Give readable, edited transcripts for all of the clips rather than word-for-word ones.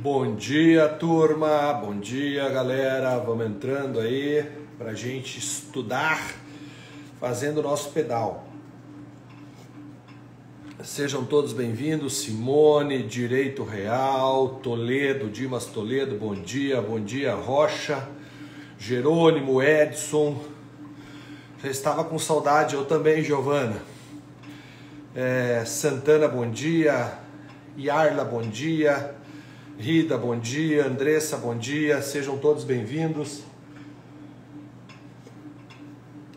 Bom dia, turma. Bom dia, galera. Vamos entrando aí pra gente estudar fazendo o nosso pedal. Sejam todos bem-vindos. Simone, Direito Real, Toledo, Dimas Toledo, bom dia. Bom dia, Rocha, Jerônimo, Edson. Já estava com saudade, eu também, Giovana. Santana, bom dia. Yarla, bom dia. Rida, bom dia. Andressa, bom dia. Sejam todos bem-vindos.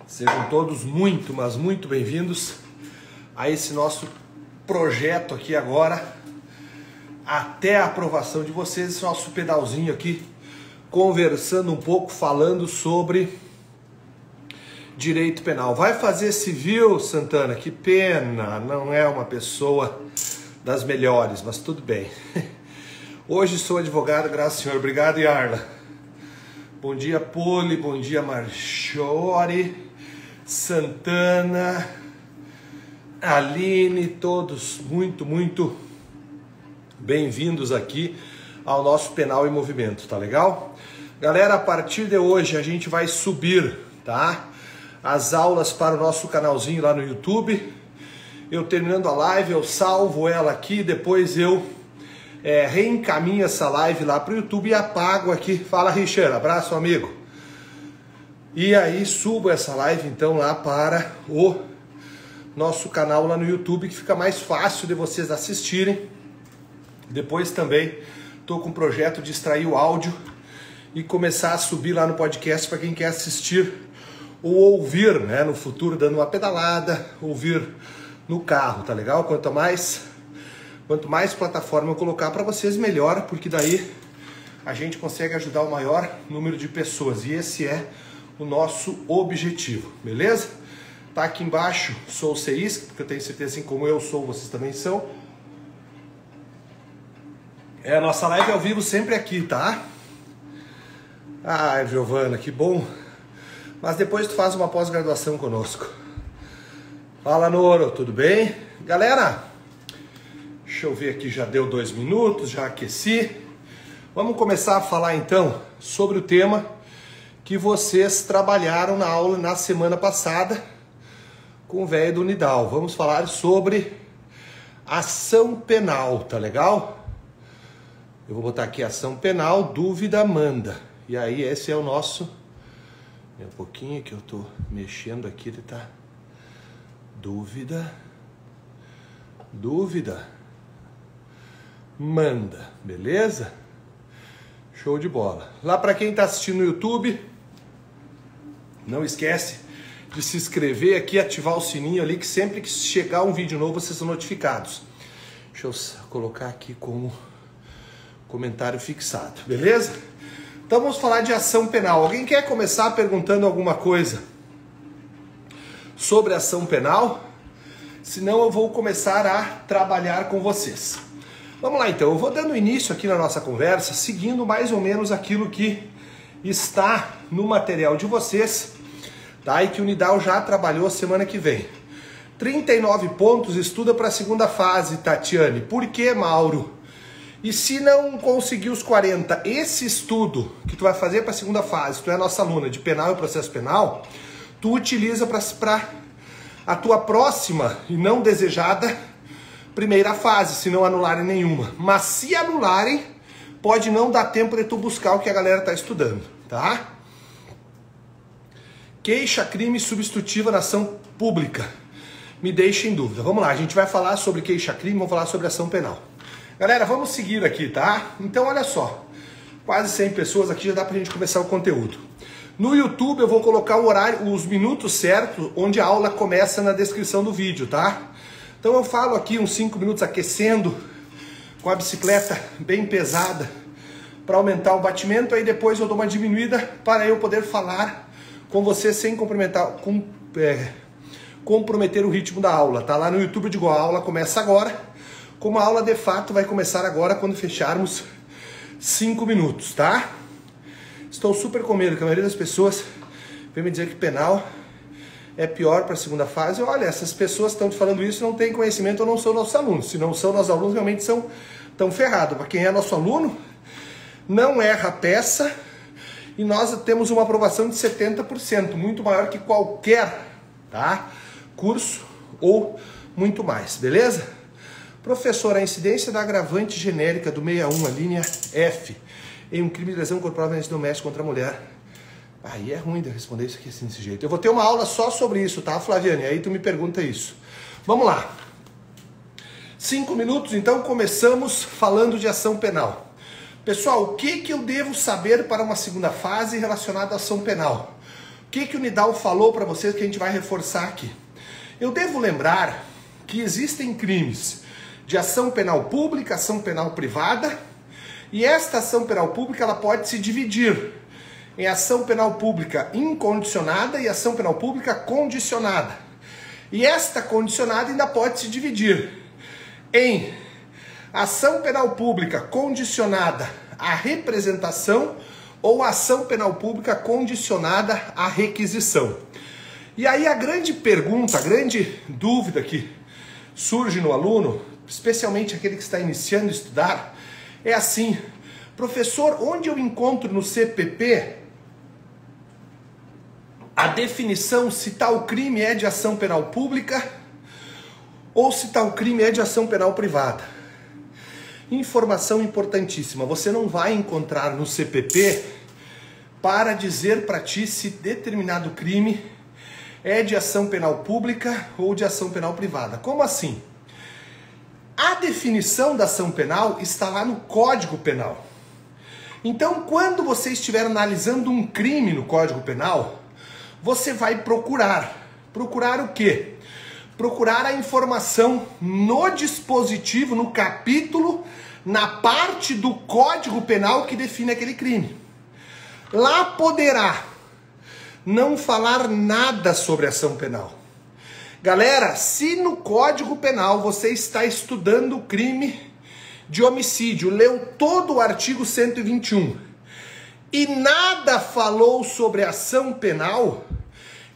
Sejam todos muito, mas muito bem-vindos a esse nosso projeto aqui agora, até a aprovação de vocês, esse nosso pedalzinho aqui, conversando um pouco, falando sobre direito penal. Vai fazer civil, Santana? Que pena, não é uma pessoa das melhores, mas tudo bem. Hoje sou advogado, graças ao senhor. Obrigado, Yarla. Bom dia, Poli. Bom dia, Marchori, Santana, Aline, todos muito, muito bem-vindos aqui ao nosso Penal em Movimento, tá legal? Galera, a partir de hoje a gente vai subir, tá? As aulas para o nosso canalzinho lá no YouTube. Eu terminando a live, eu salvo ela aqui, depois eu reencaminho essa live lá para o YouTube e apago aqui. Fala, Richard, abraço, amigo. E aí subo essa live então lá para o nosso canal lá no YouTube, que fica mais fácil de vocês assistirem. Depois também estou com um projeto de extrair o áudio e começar a subir lá no podcast para quem quer assistir ou ouvir, né, no futuro, dando uma pedalada, ouvir no carro, tá legal? Quanto mais plataforma eu colocar para vocês, melhor, porque daí a gente consegue ajudar o maior número de pessoas. E esse é o nosso objetivo, beleza? Tá aqui embaixo, sou o CEIS, porque eu tenho certeza, assim como eu sou, vocês também são. A nossa live ao vivo sempre aqui, tá? Ai, Giovana, que bom. Mas depois tu faz uma pós-graduação conosco. Fala, Noro, tudo bem? Galera, deixa eu ver aqui, já deu 2 minutos, já aqueci. Vamos começar a falar então sobre o tema que vocês trabalharam na aula na semana passada com o velho do Unidal. Vamos falar sobre ação penal, tá legal? Eu vou botar aqui ação penal, dúvida, manda. E aí esse é o nosso... Um pouquinho que eu tô mexendo aqui, ele tá... Dúvida, manda, beleza? Show de bola. Lá para quem tá assistindo no YouTube, não esquece de se inscrever aqui, ativar o sininho ali, que sempre que chegar um vídeo novo vocês são notificados. Deixa eu colocar aqui como comentário fixado, beleza? Então vamos falar de ação penal. Alguém quer começar perguntando alguma coisa sobre ação penal? Senão eu vou começar a trabalhar com vocês. Vamos lá então, eu vou dando início aqui na nossa conversa, seguindo mais ou menos aquilo que está no material de vocês, tá? E que o Unidal já trabalhou semana que vem. 39 pontos, estuda para a segunda fase, Tatiane. Por que, Mauro? E se não conseguir os 40, esse estudo que tu vai fazer para a segunda fase, tu é nossa aluna de penal e processo penal, tu utiliza para a tua próxima e não desejada primeira fase, se não anularem nenhuma. Mas se anularem, pode não dar tempo de tu buscar o que a galera está estudando, tá? Queixa-crime substitutiva na ação pública. Me deixa em dúvida. Vamos lá, a gente vai falar sobre queixa-crime, vamos falar sobre ação penal. Galera, vamos seguir aqui, tá? Então, olha só. Quase 100 pessoas aqui, já dá pra gente começar o conteúdo. No YouTube eu vou colocar o horário, os minutos certos, onde a aula começa na descrição do vídeo, tá? Então eu falo aqui uns 5 minutos aquecendo, com a bicicleta bem pesada, para aumentar o batimento, aí depois eu dou uma diminuída para eu poder falar com você sem comprometer o ritmo da aula, tá? Lá no YouTube eu digo, a aula começa agora. Como a aula de fato vai começar agora quando fecharmos 5 minutos, tá? Estou super com medo que a maioria das pessoas vem me dizer que penal é pior para a segunda fase. Olha, essas pessoas que estão te falando isso não têm conhecimento ou não são nossos alunos. Se não são nossos alunos, realmente estão ferrados. Para quem é nosso aluno, não erra a peça e nós temos uma aprovação de 70%, muito maior que qualquer, tá, curso ou muito mais, beleza? Professor, a incidência da agravante genérica do 61, a linha F, em um crime de lesão corporal violência doméstica contra a mulher. Aí é ruim de responder isso aqui assim, desse jeito. Eu vou ter uma aula só sobre isso, tá, Flaviane? Aí tu me pergunta isso. Vamos lá. 5 minutos, então começamos falando de ação penal. Pessoal, o que eu devo saber para uma segunda fase relacionada à ação penal? O que o Nidal falou para vocês que a gente vai reforçar aqui? Eu devo lembrar que existem crimes de ação penal pública, ação penal privada, e esta ação penal pública ela pode se dividir em ação penal pública incondicionada e ação penal pública condicionada. E esta condicionada ainda pode se dividir em ação penal pública condicionada à representação ou ação penal pública condicionada à requisição. E aí a grande pergunta, a grande dúvida que surge no aluno, especialmente aquele que está iniciando a estudar, é assim: professor, onde eu encontro no CPP a definição se tal crime é de ação penal pública ou se tal crime é de ação penal privada? Informação importantíssima, você não vai encontrar no CPP para dizer para ti se determinado crime é de ação penal pública ou de ação penal privada. Como assim? A definição da ação penal está lá no Código Penal. Então, quando você estiver analisando um crime no Código Penal, você vai procurar. Procurar o quê? Procurar a informação no dispositivo, no capítulo, na parte do Código Penal que define aquele crime. Lá poderá não falar nada sobre ação penal. Galera, se no Código Penal você está estudando o crime de homicídio, leu todo o artigo 121 e nada falou sobre ação penal,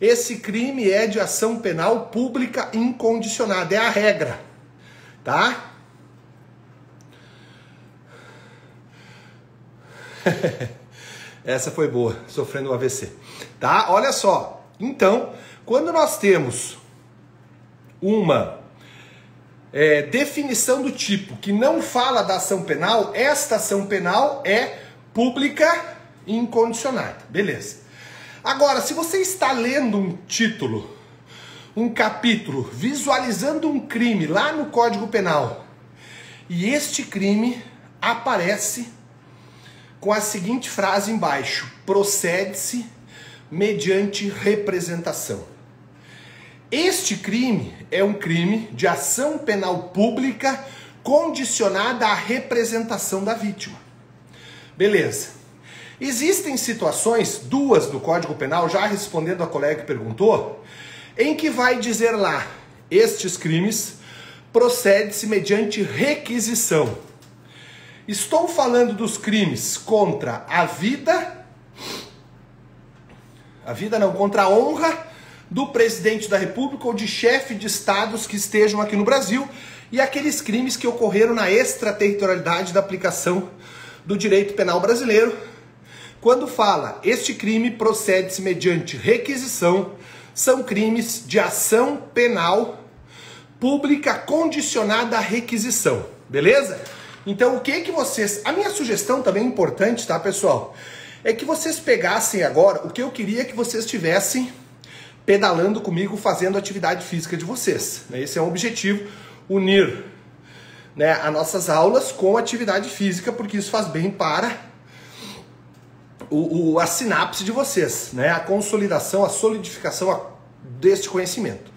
esse crime é de ação penal pública incondicionada, é a regra, tá? Essa foi boa, sofrendo um AVC, tá? Olha só, então, quando nós temos uma definição do tipo que não fala da ação penal, esta ação penal é pública incondicionada, beleza. Agora, se você está lendo um título, um capítulo, visualizando um crime lá no Código Penal, e este crime aparece com a seguinte frase embaixo: procede-se mediante representação. Este crime é um crime de ação penal pública condicionada à representação da vítima. Beleza. Existem situações, duas do Código Penal, já respondendo a colega que perguntou, em que vai dizer lá: estes crimes procede-se mediante requisição. Estou falando dos crimes contra a vida não, contra a honra do presidente da República ou de chefe de estados que estejam aqui no Brasil, e aqueles crimes que ocorreram na extraterritorialidade da aplicação do direito penal brasileiro. Quando fala este crime procede-se mediante requisição, são crimes de ação penal pública condicionada à requisição, beleza? Então o que vocês... A minha sugestão também importante, tá, pessoal? É que vocês pegassem agora o que eu queria que vocês tivessem pedalando comigo, fazendo a atividade física de vocês. Esse é um objetivo, unir, né, as nossas aulas com a atividade física, porque isso faz bem para a sinapse de vocês, né? A consolidação, a solidificação deste conhecimento.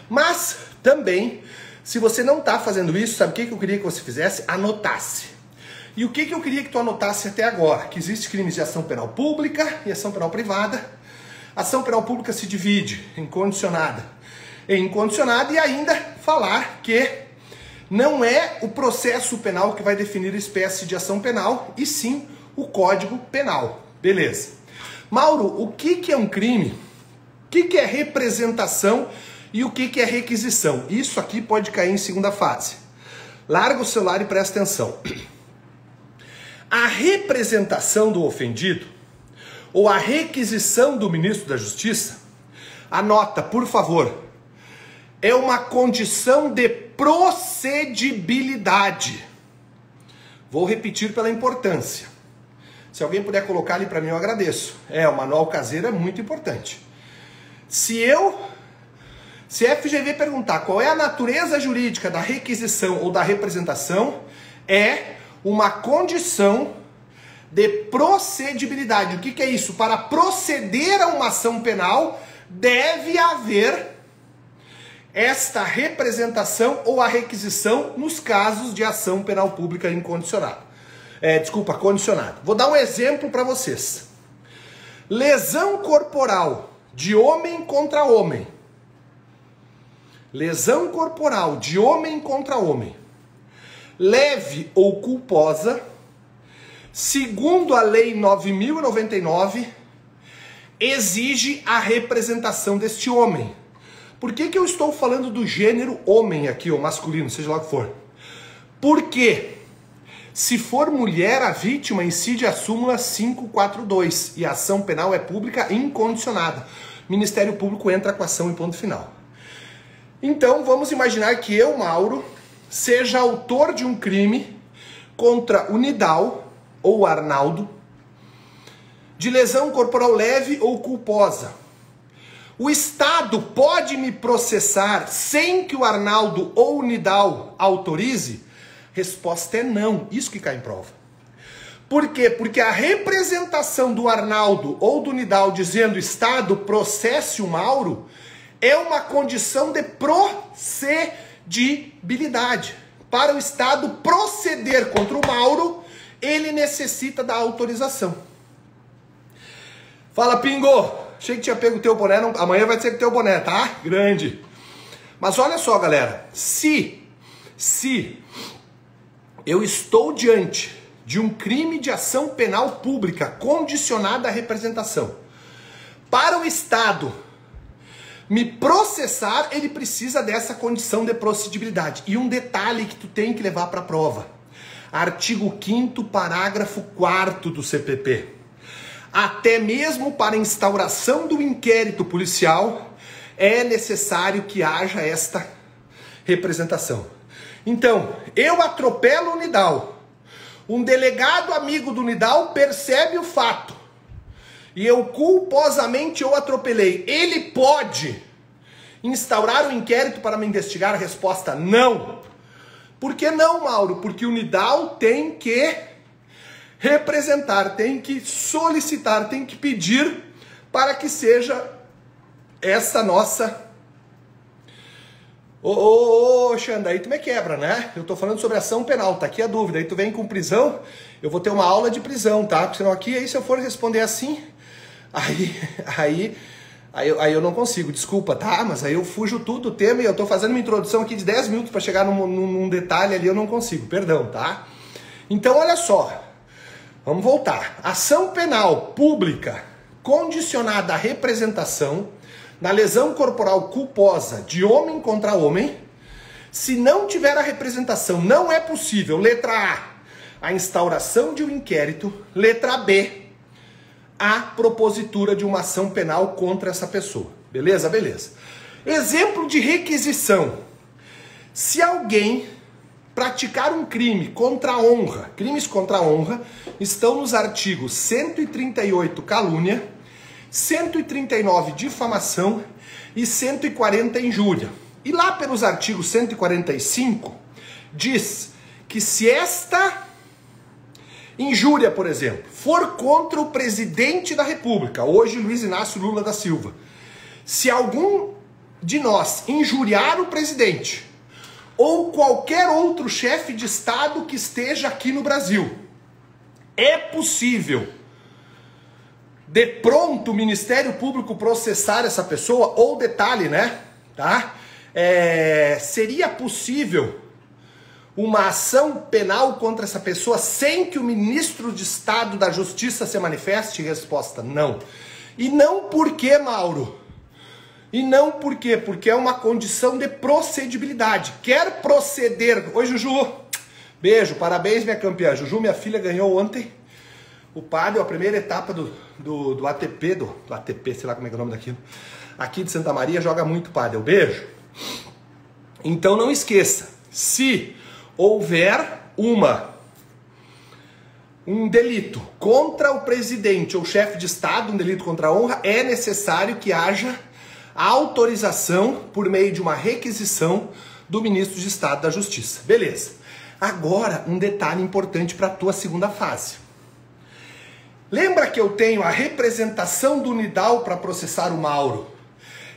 Mas também, se você não está fazendo isso, sabe o que eu queria que você fizesse? Anotasse. E o que eu queria que tu anotasse até agora? Que existe crimes de ação penal pública e ação penal privada. Ação penal pública se divide em condicionada e incondicionada, e ainda falar que não é o processo penal que vai definir a espécie de ação penal, e sim o Código Penal. Beleza. Mauro, o que é um crime? O que é representação e o que é requisição? Isso aqui pode cair em segunda fase. Larga o celular e presta atenção. A representação do ofendido ou a requisição do ministro da Justiça, anota, por favor, é uma condição de procedibilidade. Vou repetir pela importância. Se alguém puder colocar ali para mim, eu agradeço. O manual caseiro é muito importante. Se a FGV perguntar qual é a natureza jurídica da requisição ou da representação, é uma condição de procedibilidade. O que é isso? Para proceder a uma ação penal, deve haver esta representação ou a requisição nos casos de ação penal pública incondicionada. Condicionada. Vou dar um exemplo para vocês. Lesão corporal de homem contra homem. Lesão corporal de homem contra homem. Leve ou culposa, segundo a Lei 9.099, exige a representação deste homem. Por que eu estou falando do gênero homem aqui, ou masculino, seja lá o que for? Porque se for mulher, a vítima incide a súmula 542 e a ação penal é pública incondicionada. Ministério Público entra com a ação em ponto final. Então, vamos imaginar que eu, Mauro, seja autor de um crime contra o Nidal ou o Arnaldo, de lesão corporal leve ou culposa. O Estado pode me processar sem que o Arnaldo ou o Nidal autorize? Resposta é não. Isso que cai em prova. Por quê? Porque a representação do Arnaldo ou do Nidal dizendo Estado processe o Mauro é uma condição de procedibilidade. Para o Estado proceder contra o Mauro, ele necessita da autorização. Fala, Pingo! Achei que tinha pego o teu boné, não, amanhã vai ser o teu boné, tá? Grande. Mas olha só, galera, se eu estou diante de um crime de ação penal pública condicionada à representação, para o Estado me processar, ele precisa dessa condição de procedibilidade. E um detalhe que tu tem que levar para a prova. Artigo 5º, parágrafo 4º do CPP. Até mesmo para a instauração do inquérito policial, é necessário que haja esta representação. Então, eu atropelo o Nidal. Um delegado amigo do Nidal percebe o fato. E eu culposamente o atropelei. Ele pode instaurar um inquérito para me investigar? A resposta, não. Por que não, Mauro? Porque o Nidal tem que representar, tem que solicitar, tem que pedir para que seja essa nossa... Xanda, aí tu me quebra, né? Eu tô falando sobre ação penal, tá aqui a dúvida. Aí tu vem com prisão, eu vou ter uma aula de prisão, tá? Porque senão aqui, aí se eu for responder assim, aí eu não consigo, desculpa, tá? Mas aí eu fujo tudo do tema e eu tô fazendo uma introdução aqui de 10 minutos para chegar num detalhe ali, eu não consigo, perdão, tá? Então, olha só, vamos voltar. Ação penal pública condicionada à representação na lesão corporal culposa de homem contra homem, se não tiver a representação, não é possível, letra A instauração de um inquérito, letra B, a propositura de uma ação penal contra essa pessoa. Beleza? Beleza. Exemplo de requisição. Se alguém praticar um crime contra a honra, crimes contra a honra, estão nos artigos 138, calúnia, 139, difamação e 140, injúria. E lá pelos artigos 145, diz que se esta injúria, por exemplo, for contra o presidente da República, hoje Luiz Inácio Lula da Silva, se algum de nós injuriar o presidente ou qualquer outro chefe de Estado que esteja aqui no Brasil, é possível de pronto o Ministério Público processar essa pessoa, ou detalhe, né, tá? Seria possível uma ação penal contra essa pessoa sem que o ministro de Estado da Justiça se manifeste? Resposta, não. E não por quê, Mauro? E não por quê? Porque é uma condição de procedibilidade. Quer proceder... Oi, Juju. Beijo, parabéns, minha campeã. Juju, minha filha, ganhou ontem o pádel, a primeira etapa do ATP, do ATP, sei lá como é que é o nome daquilo. Aqui de Santa Maria, joga muito pádel. Beijo. Então não esqueça, se houver um delito contra o presidente ou chefe de Estado, um delito contra a honra, é necessário que haja a autorização por meio de uma requisição do ministro de Estado da Justiça. Beleza. Agora, um detalhe importante para a tua segunda fase. Lembra que eu tenho a representação do Nidal para processar o Mauro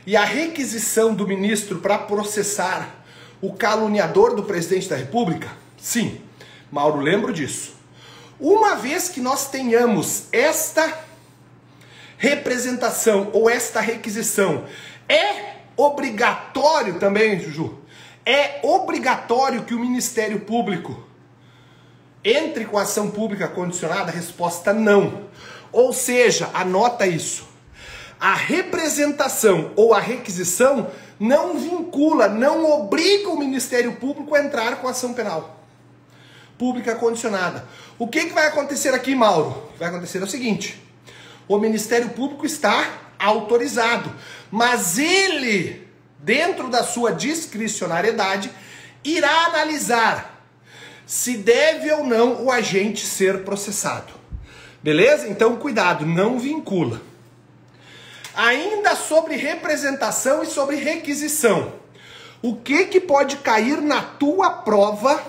e a requisição do ministro para processar o caluniador do presidente da República? Sim, Mauro, lembro disso. Uma vez que nós tenhamos esta representação ou esta requisição, é obrigatório também, Juju, é obrigatório que o Ministério Público entre com ação pública condicionada? Resposta não. Ou seja, anota isso. A representação ou a requisição não vincula, não obriga o Ministério Público a entrar com ação penal pública condicionada. O que vai acontecer aqui, Mauro? O que vai acontecer é o seguinte: o Ministério Público está autorizado, mas ele, dentro da sua discricionariedade, irá analisar se deve ou não o agente ser processado. Beleza? Então, cuidado, não vincula. Ainda sobre representação e sobre requisição. O que pode cair na tua prova?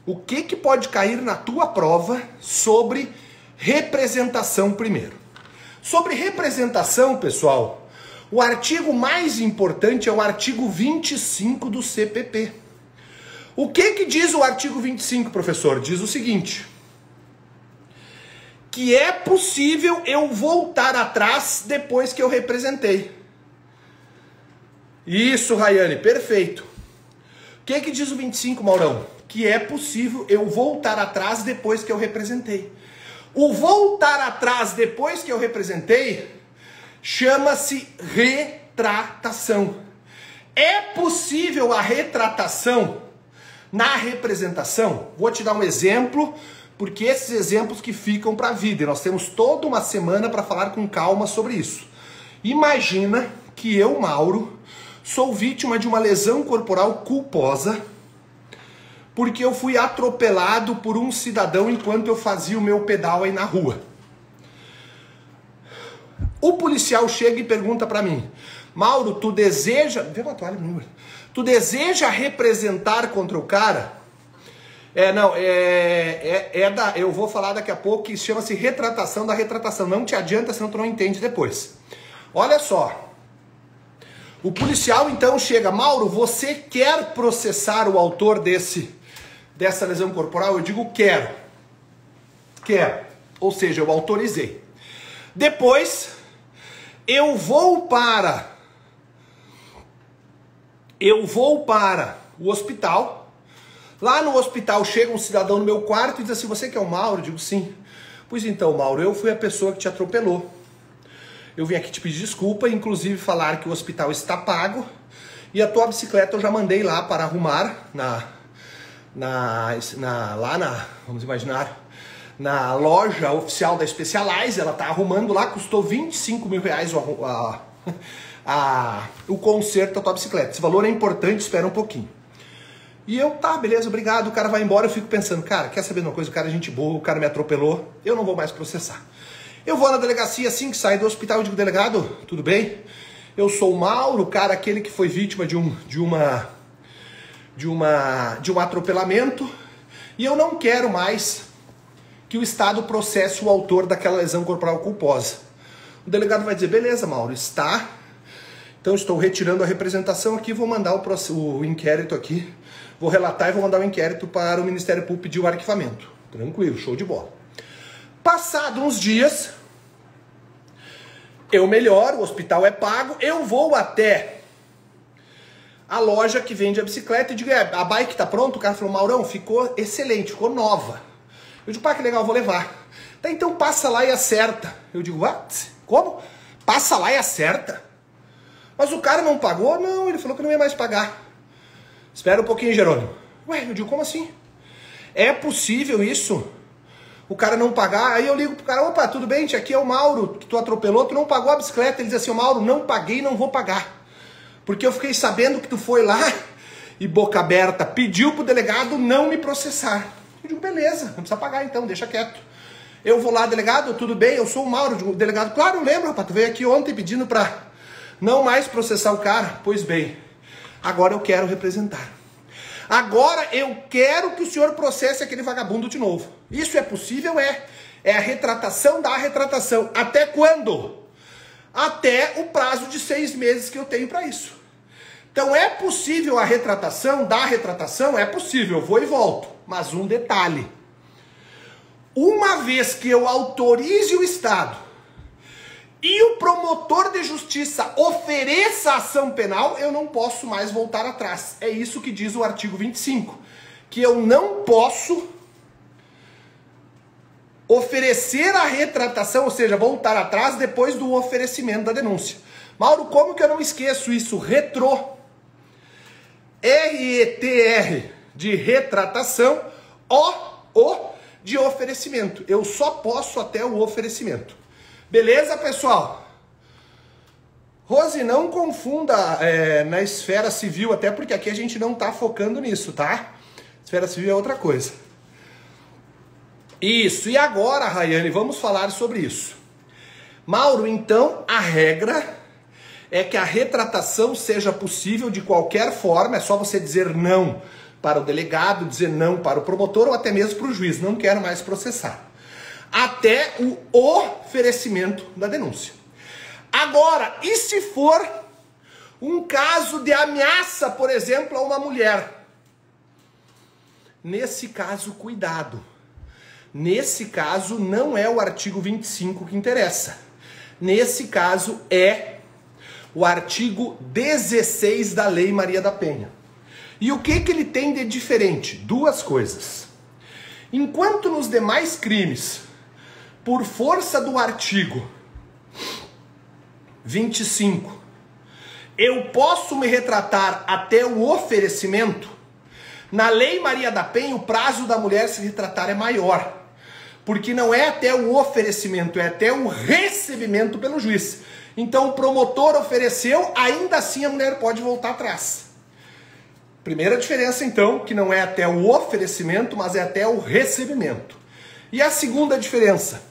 O que pode cair na tua prova sobre representação primeiro? Sobre representação, pessoal, o artigo mais importante é o artigo 25 do CPP. O que diz o artigo 25, professor? Diz o seguinte: que é possível eu voltar atrás depois que eu representei. Isso, Rayane, perfeito. O que diz o 25, Maurão? Que é possível eu voltar atrás depois que eu representei. O voltar atrás depois que eu representei chama-se retratação. É possível a retratação na representação? Vou te dar um exemplo, porque esses exemplos que ficam para a vida, e nós temos toda uma semana para falar com calma sobre isso. Imagina que eu, Mauro, sou vítima de uma lesão corporal culposa, porque eu fui atropelado por um cidadão enquanto eu fazia o meu pedal aí na rua. O policial chega e pergunta para mim: Mauro, tu deseja... Vê uma toalha, meu. Tu deseja representar contra o cara? Eu vou falar daqui a pouco, que chama-se retratação da retratação. Não te adianta, senão tu não entende depois. Olha só. O policial então chega: Mauro, você quer processar o autor dessa lesão corporal? Eu digo: quero. Quero. Ou seja, eu autorizei. Depois, eu vou para o hospital. Lá no hospital chega um cidadão no meu quarto e diz assim: você que é o Mauro? Eu digo: sim. Pois então, Mauro, eu fui a pessoa que te atropelou. Eu vim aqui te pedir desculpa, inclusive falar que o hospital está pago e a tua bicicleta eu já mandei lá para arrumar vamos imaginar, na loja oficial da Specialized. Ela está arrumando lá, custou R$25 mil o conserto da tua bicicleta. Esse valor é importante, espera um pouquinho. E eu, tá, beleza, obrigado. O cara vai embora, eu fico pensando: cara, quer saber de uma coisa? O cara é gente boa, o cara me atropelou, eu não vou mais processar. Eu vou na delegacia, assim que saio do hospital, eu digo: delegado, tudo bem? Eu sou o Mauro, o cara aquele que foi vítima de um atropelamento, e eu não quero mais que o Estado processe o autor daquela lesão corporal culposa. O delegado vai dizer: beleza, Mauro, está. Então estou retirando a representação aqui, vou mandar o inquérito aqui, vou relatar e vou mandar o inquérito para o Ministério Público pedir o arquivamento. Tranquilo, show de bola. Passado uns dias, eu melhoro, o hospital é pago, eu vou até a loja que vende a bicicleta e digo: a bike tá pronta? O cara falou: Maurão, ficou excelente, ficou nova. Eu digo: pá, que legal, vou levar. Tá, então passa lá e acerta. Eu digo: what? Como? Passa lá e acerta? Mas o cara não pagou? Não, ele falou que não ia mais pagar. Espera um pouquinho, Jerônimo. Ué, eu digo, como assim? É possível isso? O cara não pagar? Aí eu ligo pro cara, opa, tudo bem, aqui é o Mauro, que tu atropelou, tu não pagou a bicicleta. Ele diz assim, Mauro, não paguei, não vou pagar. Porque eu fiquei sabendo que tu foi lá e boca aberta, pediu pro delegado não me processar. Eu digo, beleza, não precisa pagar então, deixa quieto. Eu vou lá, delegado, tudo bem, eu sou o Mauro. Eu digo, delegado, claro, eu lembro, rapaz, tu veio aqui ontem pedindo pra não mais processar o cara. Pois bem, agora eu quero representar. Agora eu quero que o senhor processe aquele vagabundo de novo. Isso é possível? É. É a retratação da retratação. Até quando? Até o prazo de 6 meses que eu tenho para isso. Então é possível a retratação da retratação? É possível, eu vou e volto. Mas um detalhe. Uma vez que eu autorize o Estado e o promotor de justiça ofereça ação penal, eu não posso mais voltar atrás. É isso que diz o artigo 25. Que eu não posso oferecer a retratação, ou seja, voltar atrás depois do oferecimento da denúncia. Mauro, como que eu não esqueço isso? Retrô. R-E-T-R de retratação, O de oferecimento. Eu só posso até o oferecimento. Beleza, pessoal? Rose, não confunda na esfera civil, até porque aqui a gente não tá focando nisso, tá? Esfera civil é outra coisa. Isso, e agora, Rayane, vamos falar sobre isso. Mauro, então, a regra é que a retratação seja possível de qualquer forma, é só você dizer não para o delegado, dizer não para o promotor ou até mesmo para o juiz, não quero mais processar. Até o oferecimento da denúncia. Agora, e se for um caso de ameaça, por exemplo, a uma mulher? Nesse caso, cuidado. Nesse caso, não é o artigo 25 que interessa. Nesse caso, é o artigo 16 da Lei Maria da Penha. E o que ele tem de diferente? Duas coisas. Enquanto nos demais crimes, por força do artigo 25, eu posso me retratar até o oferecimento, na Lei Maria da Penha o prazo da mulher se retratar é maior. Porque não é até o oferecimento, é até o recebimento pelo juiz. Então o promotor ofereceu, ainda assim a mulher pode voltar atrás. Primeira diferença então, que não é até o oferecimento, mas é até o recebimento. E a segunda diferença,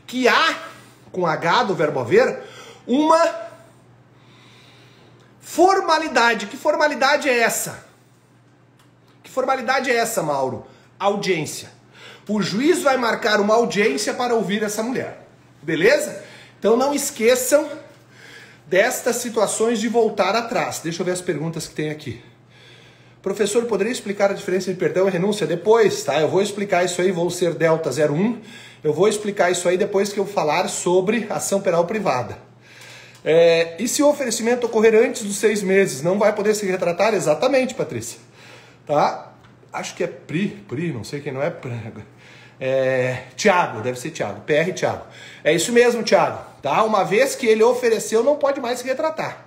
que há, com H do verbo haver, uma formalidade. Que formalidade é essa? Que formalidade é essa, Mauro? Audiência. O juiz vai marcar uma audiência para ouvir essa mulher. Beleza? Então não esqueçam destas situações de voltar atrás. Deixa eu ver as perguntas que tem aqui. Professor, poderia explicar a diferença entre perdão e renúncia? Depois, tá? Eu vou explicar isso aí, vou ser Delta 01. Eu vou explicar isso aí depois que eu falar sobre ação penal privada. E se o oferecimento ocorrer antes dos 6 meses, não vai poder se retratar? Exatamente, Patrícia. Tá? Acho que é Pri, não sei quem não é. Tiago, deve ser Tiago, PR Tiago. É isso mesmo, Tiago. Tá? Uma vez que ele ofereceu, não pode mais se retratar.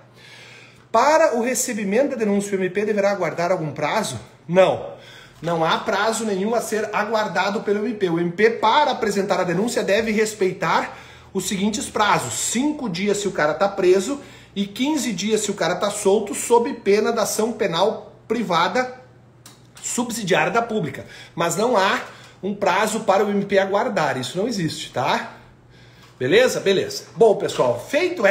Para o recebimento da denúncia, o MP deverá aguardar algum prazo? Não. Não há prazo nenhum a ser aguardado pelo MP. O MP, para apresentar a denúncia, deve respeitar os seguintes prazos. 5 dias se o cara está preso e 15 dias se o cara está solto, sob pena da ação penal privada subsidiária da pública. Mas não há um prazo para o MP aguardar. Isso não existe, tá? Beleza? Beleza. Bom, pessoal, feito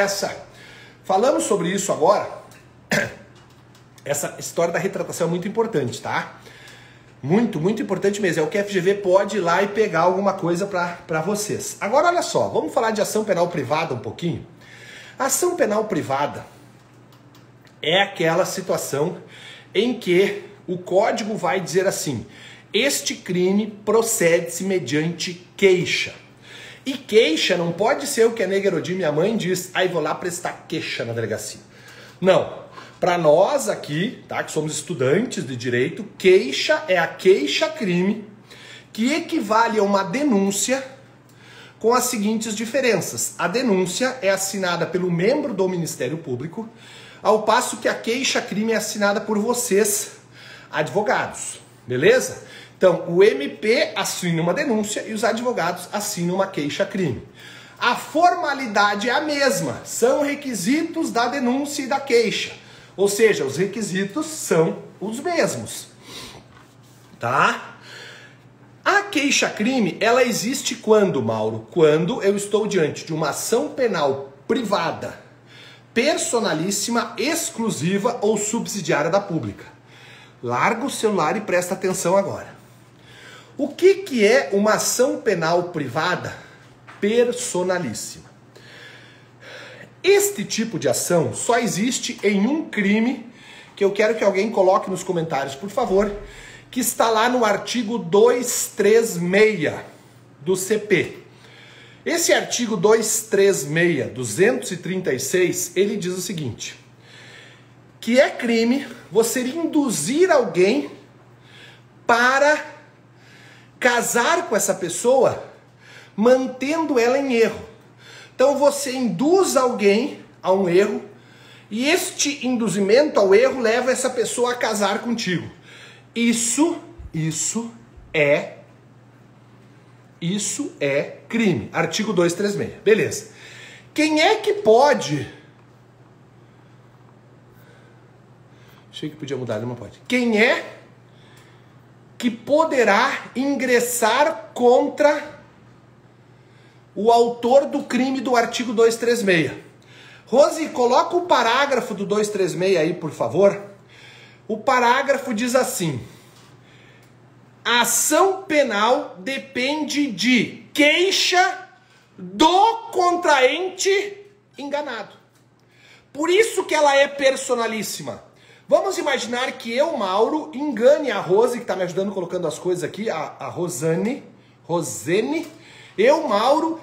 falamos sobre isso agora. Essa história da retratação é muito importante, tá? Muito, muito importante mesmo. É o que a FGV pode ir lá e pegar alguma coisa para vocês. Agora, olha só, vamos falar de ação penal privada um pouquinho? A ação penal privada é aquela situação em que o código vai dizer assim: este crime procede-se mediante queixa. E queixa não pode ser o que a Negrodi, minha mãe, diz, aí vou lá prestar queixa na delegacia. Não. Para nós aqui, tá, que somos estudantes de direito, queixa é a queixa-crime que equivale a uma denúncia com as seguintes diferenças. A denúncia é assinada pelo membro do Ministério Público, ao passo que a queixa-crime é assinada por vocês, advogados. Beleza? Então, o MP assina uma denúncia e os advogados assinam uma queixa-crime. A formalidade é a mesma, são requisitos da denúncia e da queixa. Ou seja, os requisitos são os mesmos. Tá? A queixa-crime, ela existe quando, Mauro? Quando eu estou diante de uma ação penal privada, personalíssima, exclusiva ou subsidiária da pública. Larga o celular e presta atenção agora. O que é uma ação penal privada personalíssima? Este tipo de ação só existe em um crime que eu quero que alguém coloque nos comentários, por favor, que está lá no artigo 236 do CP. Esse artigo 236, 236, ele diz o seguinte, que é crime você induzir alguém para casar com essa pessoa, mantendo ela em erro. Então você induz alguém a um erro, e este induzimento ao erro leva essa pessoa a casar contigo. Isso é crime. Artigo 236. Beleza. Quem é que pode... Achei que podia mudar, não pode. Quem é que poderá ingressar contra o autor do crime do artigo 236? Rose, coloca o parágrafo do 236 aí, por favor. O parágrafo diz assim: a ação penal depende de queixa do contraente enganado. Por isso que ela é personalíssima. Vamos imaginar que eu, Mauro, engane a Rose, que está me ajudando colocando as coisas aqui, a Rosane. Eu, Mauro,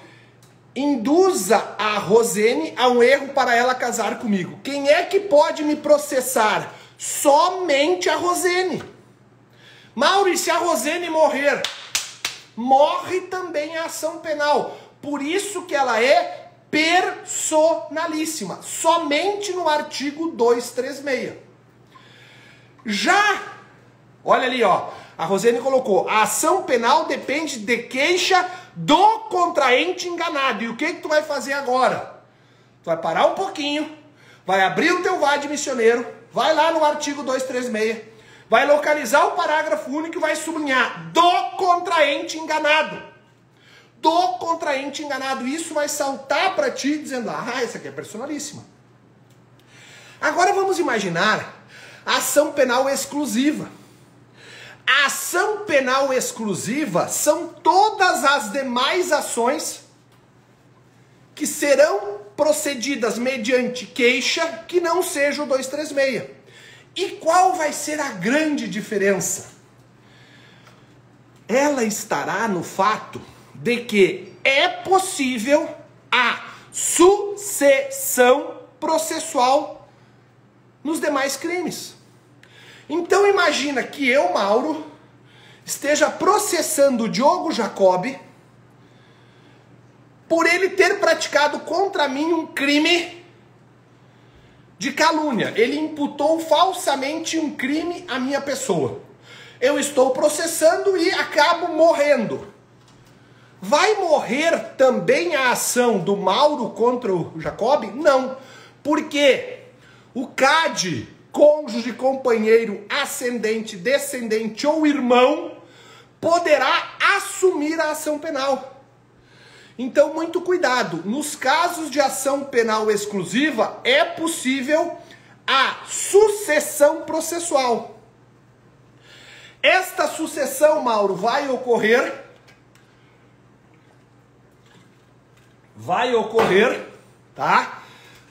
induza a Rosane a um erro para ela casar comigo. Quem é que pode me processar? Somente a Rosane. Mauro, e se a Rosane morrer? Morre também a ação penal. Por isso que ela é personalíssima. Somente no artigo 236. Já, olha ali, ó, a Rosane colocou, a ação penal depende de queixa do contraente enganado. E o que tu vai fazer agora? Tu vai parar um pouquinho, vai abrir o teu VAD missioneiro, vai lá no artigo 236, vai localizar o parágrafo único e vai sublinhar do contraente enganado. Do contraente enganado. Isso vai saltar para ti dizendo, ah, essa aqui é personalíssima. Agora vamos imaginar a ação penal exclusiva. A ação penal exclusiva são todas as demais ações que serão procedidas mediante queixa que não seja o 236. E qual vai ser a grande diferença? Ela estará no fato de que é possível a sucessão processual nos demais crimes. Então imagina que eu, Mauro, esteja processando o Diogo Jacob por ele ter praticado contra mim um crime de calúnia. Ele imputou falsamente um crime à minha pessoa. Eu estou processando e acabo morrendo. Vai morrer também a ação do Mauro contra o Jacob? Não. Porque o CAD, cônjuge, companheiro, ascendente, descendente ou irmão, poderá assumir a ação penal. Então, muito cuidado. Nos casos de ação penal exclusiva, é possível a sucessão processual. Esta sucessão, Mauro, vai ocorrer tá?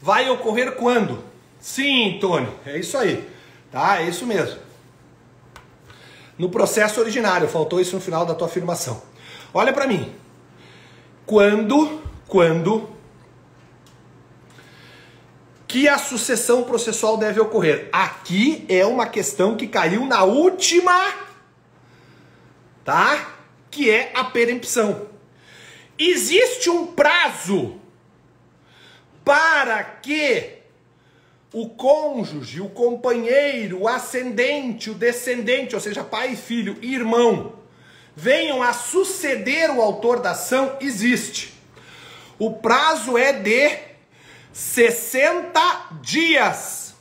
Vai ocorrer quando? Sim, Tony, é isso aí, tá? É isso mesmo. No processo originário, faltou isso no final da tua afirmação. Olha para mim. Quando que a sucessão processual deve ocorrer? Aqui é uma questão que caiu na última, tá? Que é a perempção. Existe um prazo para que o cônjuge, o companheiro, o ascendente, o descendente, ou seja, pai e filho e irmão, venham a suceder o autor da ação, existe. O prazo é de 60 dias.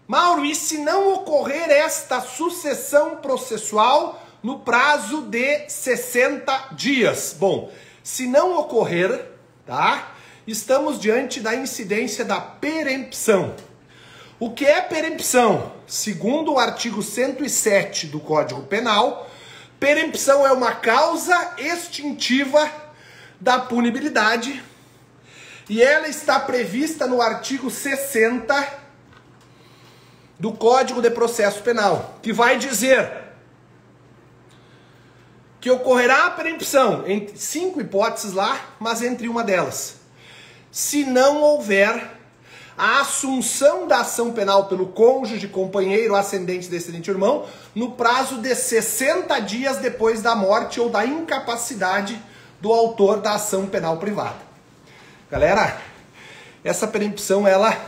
Mauro, e se não ocorrer esta sucessão processual no prazo de 60 dias? Bom, se não ocorrer, tá? Estamos diante da incidência da perempção. O que é perempção? Segundo o artigo 107 do Código Penal, perempção é uma causa extintiva da punibilidade e ela está prevista no artigo 60 do Código de Processo Penal, que vai dizer que ocorrerá a perempção em 5 hipóteses lá, mas entre uma delas, se não houver a assunção da ação penal pelo cônjuge, companheiro, ascendente, descendente, irmão, no prazo de 60 dias depois da morte ou da incapacidade do autor da ação penal privada. Galera, essa perempção, ela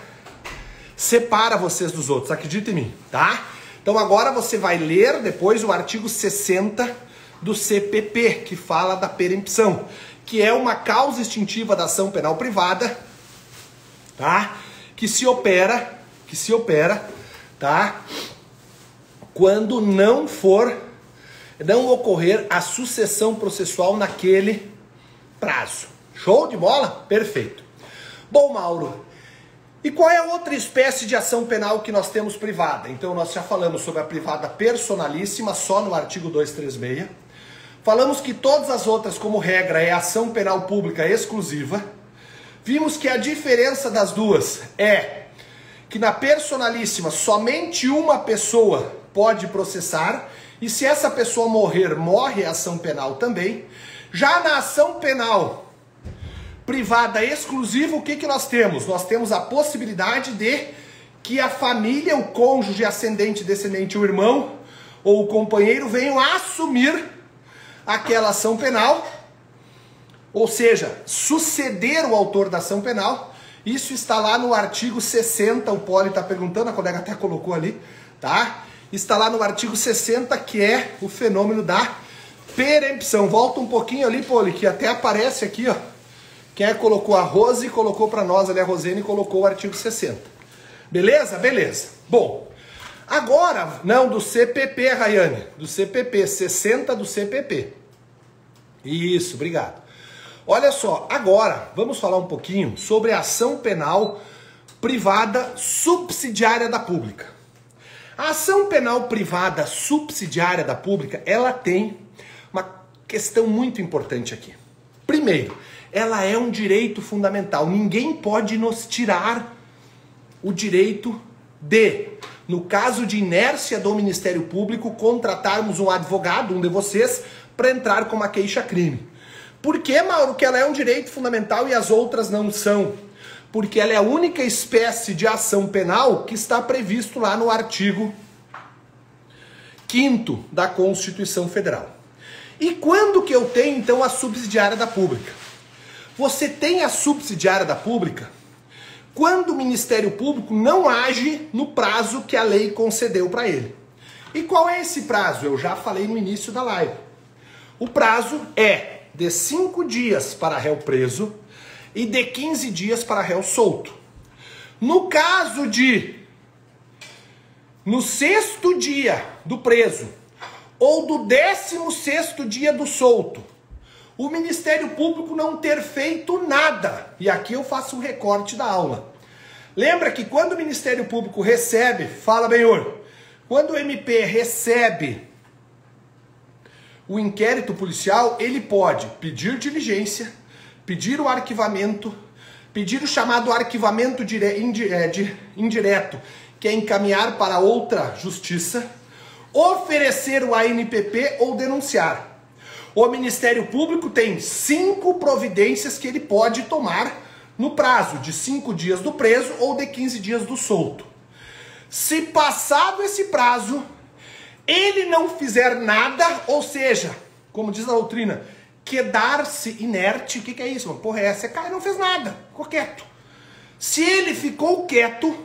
separa vocês dos outros, acredita em mim, tá? Então agora você vai ler depois o artigo 60 do CPP, que fala da perempção, que é uma causa extintiva da ação penal privada, tá? Que se opera, tá? Quando não ocorrer a sucessão processual naquele prazo. Show de bola? Perfeito. Bom, Mauro, e qual é a outra espécie de ação penal que nós temos privada? Então nós já falamos sobre a privada personalíssima, só no artigo 236. Falamos que todas as outras, como regra, é ação penal pública exclusiva. Vimos que a diferença das duas é que na personalíssima somente uma pessoa pode processar e se essa pessoa morrer, morre a ação penal também. Já na ação penal privada exclusiva, o que nós temos? Nós temos a possibilidade de que a família, o cônjuge, ascendente, descendente, o irmão ou o companheiro venham a assumir aquela ação penal, ou seja, suceder o autor da ação penal. Isso está lá no artigo 60, o Poli está perguntando, a colega até colocou ali, tá? Está lá no artigo 60, que é o fenômeno da perempção. Volta um pouquinho ali, Poli, que até aparece aqui, ó. Quem é que colocou? A Rose colocou para nós ali, a Rosene colocou o artigo 60. Beleza? Beleza. Bom, agora, não, do CPP, Rayane, do CPP, 60 do CPP. Isso, obrigado. Olha só, agora vamos falar um pouquinho sobre a ação penal privada subsidiária da pública. A ação penal privada subsidiária da pública, ela tem uma questão muito importante aqui. Primeiro, ela é um direito fundamental. Ninguém pode nos tirar o direito de, no caso de inércia do Ministério Público, contratarmos um advogado, um de vocês, para entrar com uma queixa-crime. Por que, Mauro, que ela é um direito fundamental e as outras não são? Porque ela é a única espécie de ação penal que está previsto lá no artigo 5º da Constituição Federal. E quando que eu tenho, então, a subsidiária da pública? Você tem a subsidiária da pública quando o Ministério Público não age no prazo que a lei concedeu para ele. E qual é esse prazo? Eu já falei no início da live. O prazo é de 5 dias para réu preso e de 15 dias para réu solto. No caso de, no 6º dia do preso ou do 16º dia do solto, o Ministério Público não ter feito nada. E aqui eu faço um recorte da aula. Lembra que quando o Ministério Público recebe, fala bem, quando o MP recebe o inquérito policial, ele pode pedir diligência, pedir o arquivamento, pedir o chamado arquivamento indireto, que é encaminhar para outra justiça, oferecer o ANPP ou denunciar. O Ministério Público tem 5 providências que ele pode tomar no prazo de 5 dias do preso ou de 15 dias do solto. Se passado esse prazo, ele não fizer nada, ou seja, como diz a doutrina, quedar-se inerte, o que é isso? Porra, você cai, não fez nada, ficou quieto. Se ele ficou quieto,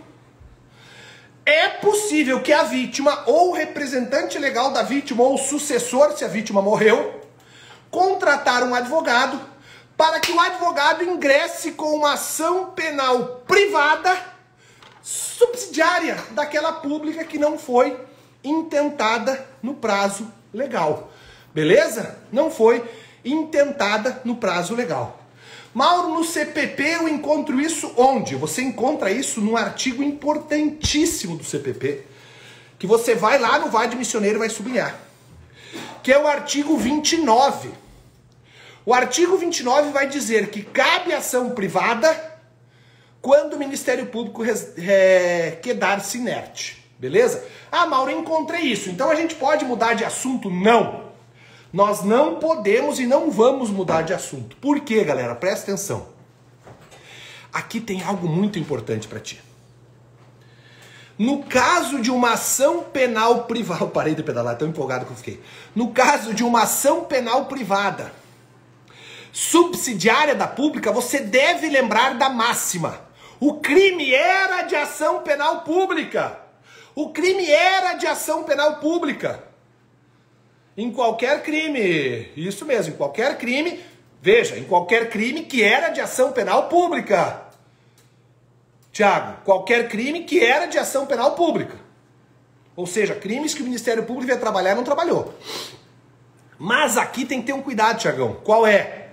é possível que a vítima, ou o representante legal da vítima, ou o sucessor, se a vítima morreu, contratar um advogado para que o advogado ingresse com uma ação penal privada subsidiária daquela pública que não foi intentada no prazo legal. Beleza? Não foi intentada no prazo legal. Mauro, no CPP eu encontro isso onde? Você encontra isso num artigo importantíssimo do CPP, que você vai lá no VAD Missioneiro e vai sublinhar, que é o artigo 29. O artigo 29 vai dizer que cabe ação privada quando o Ministério Público quedar-se inerte. Beleza? Ah, Mauro, eu encontrei isso. Então a gente pode mudar de assunto? Não. Nós não podemos e não vamos mudar de assunto. Por quê, galera? Presta atenção. Aqui tem algo muito importante para ti. No caso de uma ação penal privada... Eu parei de pedalar, tão empolgado que eu fiquei. No caso de uma ação penal privada subsidiária da pública, você deve lembrar da máxima. O crime era de ação penal pública. O crime era de ação penal pública. Em qualquer crime, isso mesmo, em qualquer crime, veja, em qualquer crime que era de ação penal pública. Tiago, qualquer crime que era de ação penal pública. Ou seja, crimes que o Ministério Público ia trabalhar não trabalhou. Mas aqui tem que ter um cuidado, Tiagão. Qual é?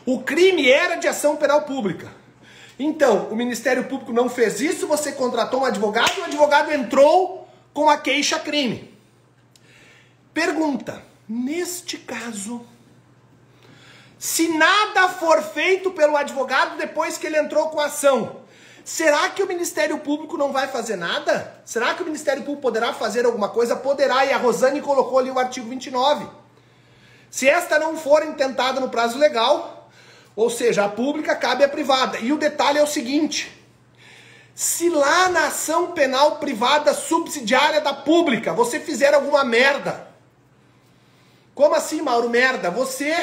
O crime era de ação penal pública. Então, o Ministério Público não fez isso, você contratou um advogado e o advogado entrou com a queixa-crime. Pergunta, neste caso, se nada for feito pelo advogado depois que ele entrou com a ação, será que o Ministério Público não vai fazer nada? Será que o Ministério Público poderá fazer alguma coisa? Poderá, e a Rosane colocou ali o artigo 29. Se esta não for intentada no prazo legal, ou seja, a pública cabe à privada. E o detalhe é o seguinte... Se lá na ação penal privada subsidiária da pública você fizer alguma merda... Como assim, Mauro, merda? Você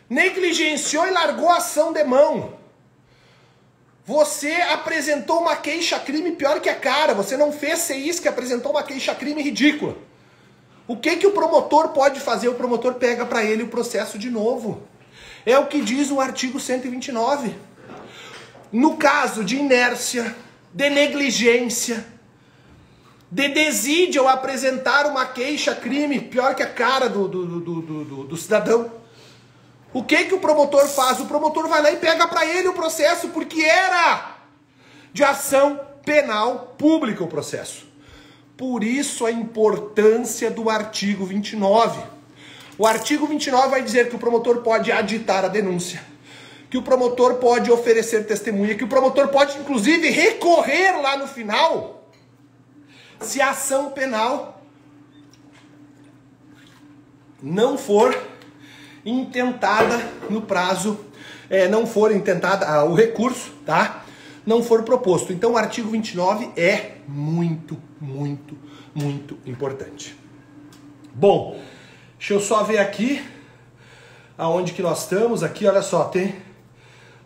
negligenciou e largou a ação de mão. Você apresentou uma queixa-crime pior que a cara. Você não fez ser isso, que apresentou uma queixa-crime ridícula. O que o promotor pode fazer? O promotor pega para ele o processo de novo. É o que diz o artigo 129. No caso de inércia, de negligência, de desídia ao apresentar uma queixa-crime pior que a cara do cidadão, o que o promotor faz? O promotor vai lá e pega para ele o processo, porque era de ação penal pública o processo. Por isso a importância do artigo 29. O artigo 29 vai dizer que o promotor pode aditar a denúncia, que o promotor pode oferecer testemunha, que o promotor pode, inclusive, recorrer lá no final, se a ação penal não for intentada no prazo, não for intentada, o recurso, tá? Não for proposto. Então o artigo 29 é muito, muito, muito importante. Bom, deixa eu só ver aqui aonde que nós estamos. Aqui, olha só,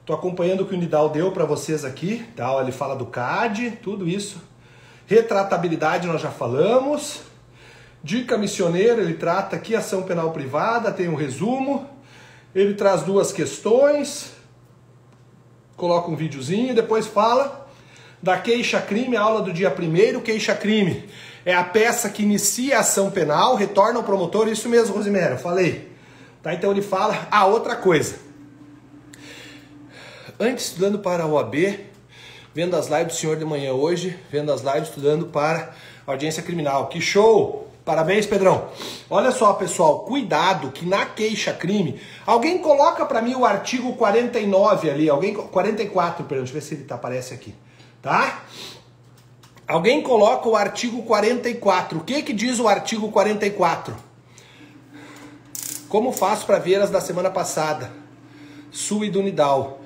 tô acompanhando o que o Nidal deu para vocês aqui, tá? Ele fala do CAD, tudo isso. Retratabilidade nós já falamos. Dica missioneira, ele trata aqui ação penal privada, tem um resumo. Ele traz duas questões, coloca um videozinho e depois fala da queixa-crime, aula do dia 1º. Queixa-crime é a peça que inicia a ação penal, retorna ao promotor, isso mesmo, Rosemary, eu falei. Tá, então ele fala, outra coisa. Antes, estudando para a OAB, vendo as lives do senhor de manhã hoje, vendo as lives, estudando para audiência criminal. Que show! Parabéns, Pedrão. Olha só, pessoal, cuidado que na queixa-crime, alguém coloca para mim o artigo 49 ali, 44, perdão, deixa eu ver se ele aparece aqui, tá? Alguém coloca o artigo 44. O que diz o artigo 44? Como faço para ver as da semana passada? Sui do Nidal.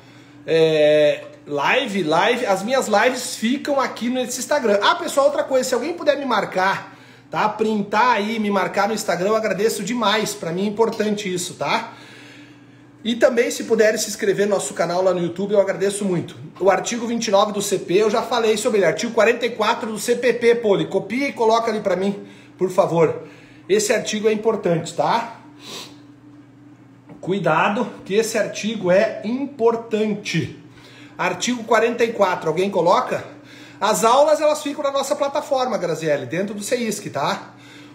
Live, as minhas lives ficam aqui nesse Instagram. Pessoal, outra coisa, se alguém puder me marcar, tá? Printar aí, me marcar no Instagram, eu agradeço demais. Pra mim é importante isso, tá? E também, se puderem se inscrever no nosso canal lá no YouTube, eu agradeço muito. O artigo 29 do CP, eu já falei sobre ele. Artigo 44 do CPP, Poli. Copia e coloca ali para mim, por favor. Esse artigo é importante, tá? Cuidado, que esse artigo é importante. Artigo 44, alguém coloca? As aulas, elas ficam na nossa plataforma, Graziele, dentro do CEISC, tá?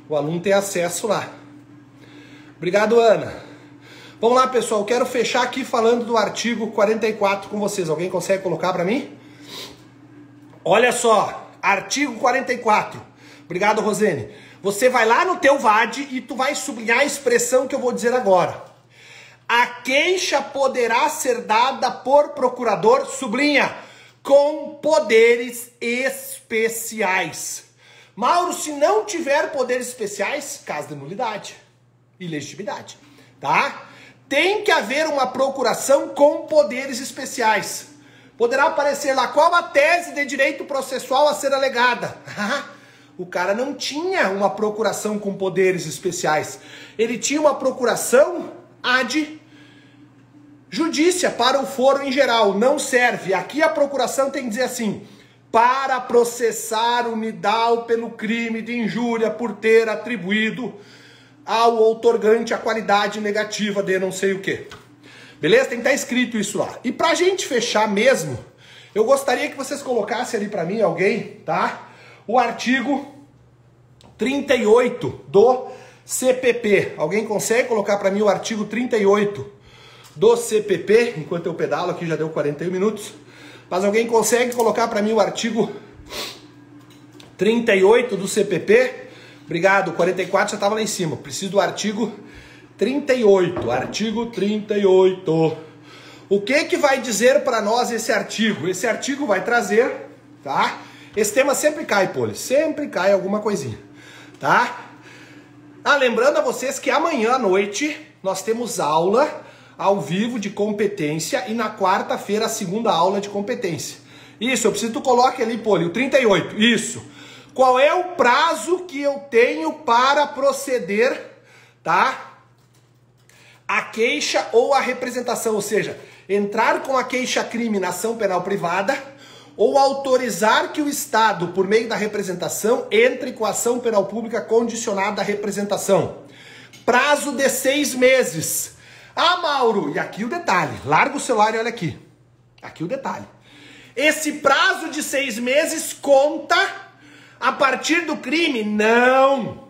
O aluno tem acesso lá. Obrigado, Ana. Vamos lá, pessoal, eu quero fechar aqui falando do artigo 44 com vocês. Alguém consegue colocar para mim? Olha só, artigo 44. Obrigado, Rosene. Você vai lá no teu VAD e tu vai sublinhar a expressão que eu vou dizer agora. A queixa poderá ser dada por procurador, sublinha, com poderes especiais. Mauro, se não tiver poderes especiais, caso de nulidade, ilegitimidade, tá? Tem que haver uma procuração com poderes especiais. Poderá aparecer lá qual a tese de direito processual a ser alegada. O cara não tinha uma procuração com poderes especiais. Ele tinha uma procuração ad judícia para o foro em geral. Não serve. Aqui a procuração tem que dizer assim: para processar o Nidal pelo crime de injúria por ter atribuído ao outorgante a qualidade negativa de não sei o que. Beleza? Tem que estar escrito isso lá. E pra gente fechar mesmo, eu gostaria que vocês colocassem ali pra mim, alguém, tá? O artigo 38 do CPP. Alguém consegue colocar pra mim o artigo 38 do CPP? Enquanto eu pedalo aqui, já deu 41 minutos. Mas alguém consegue colocar pra mim o artigo 38 do CPP? Obrigado, 44 já estava lá em cima. Preciso do artigo 38. Artigo 38. O que vai dizer para nós esse artigo? Esse artigo vai trazer, tá? Esse tema sempre cai, Poli. Sempre cai alguma coisinha, tá? Lembrando a vocês que amanhã à noite nós temos aula ao vivo de competência e na quarta-feira a segunda aula de competência. Isso, eu preciso que tu coloque ali, Poli, o 38. Isso. Qual é o prazo que eu tenho para proceder, tá? A queixa ou a representação, ou seja, entrar com a queixa-crime na ação penal privada ou autorizar que o Estado, por meio da representação, entre com a ação penal pública condicionada à representação. Prazo de 6 meses. Mauro, e aqui o detalhe, larga o celular e olha aqui. Aqui o detalhe. Esse prazo de 6 meses conta a partir do crime? Não.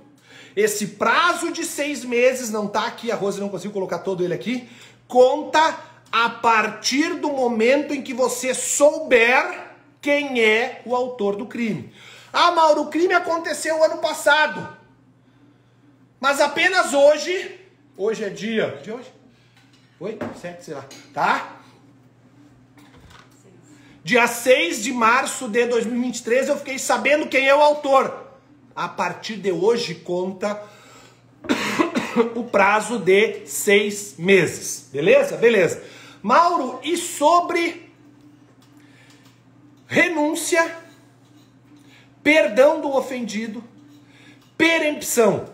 Esse prazo de 6 meses, não tá aqui, a Rose não conseguiu colocar todo ele aqui, conta a partir do momento em que você souber quem é o autor do crime. Mauro, o crime aconteceu ano passado, mas apenas hoje é dia... De hoje? 8, 7, sei lá, tá? Dia 6 de março de 2023 eu fiquei sabendo quem é o autor. A partir de hoje conta o prazo de 6 meses. Beleza? Beleza. Mauro, e sobre renúncia, perdão do ofendido, perempção?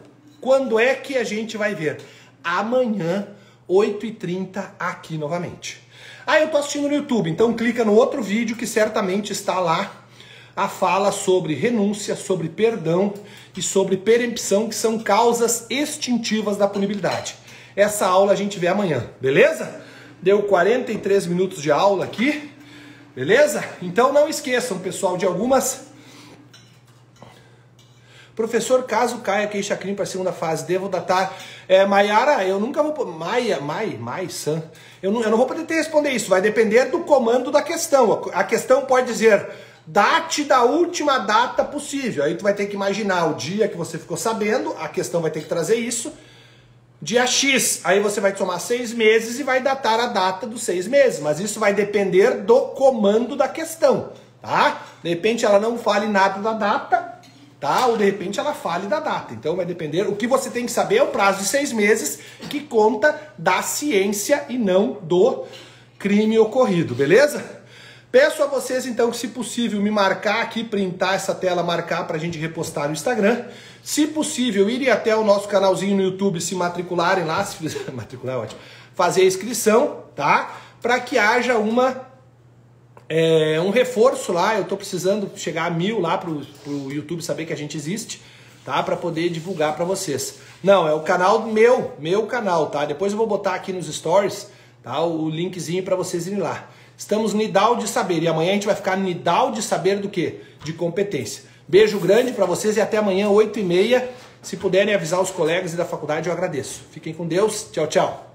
Quando é que a gente vai ver? Amanhã, 8h30, aqui novamente. Eu tô assistindo no YouTube, então clica no outro vídeo que certamente está lá a fala sobre renúncia, sobre perdão e sobre perempção, que são causas extintivas da punibilidade. Essa aula a gente vê amanhã, beleza? Deu 43 minutos de aula aqui, beleza? Então não esqueçam, pessoal, de algumas... Professor, caso caia queixa-crime para a segunda fase, devo datar... Maiara, eu nunca vou... Mai-san... Eu não vou poder te responder isso, vai depender do comando da questão. A questão pode dizer, date da última data possível. Aí tu vai ter que imaginar o dia que você ficou sabendo, a questão vai ter que trazer isso. Dia X, aí você vai tomar 6 meses e vai datar a data dos 6 meses. Mas isso vai depender do comando da questão, tá? De repente ela não fale nada da data, tá? Ou de repente ela fale da data. Então vai depender. O que você tem que saber é o prazo de 6 meses, que conta da ciência e não do crime ocorrido, beleza? Peço a vocês então que, se possível, me marcar aqui, printar essa tela, marcar pra gente repostar no Instagram. Se possível, irem até o nosso canalzinho no YouTube, se matricularem lá, matricular é ótimo, fazer a inscrição, tá? Para que haja um reforço lá. Eu tô precisando chegar a 1000 lá pro YouTube saber que a gente existe, tá? Para poder divulgar para vocês. Não, é o canal meu canal, tá? Depois eu vou botar aqui nos stories, tá? O linkzinho para vocês irem lá. Estamos Nidal de Saber e amanhã a gente vai ficar Nidal de Saber do quê? De competência. Beijo grande para vocês e até amanhã 8h30. Se puderem avisar os colegas e da faculdade, eu agradeço. Fiquem com Deus. Tchau, tchau.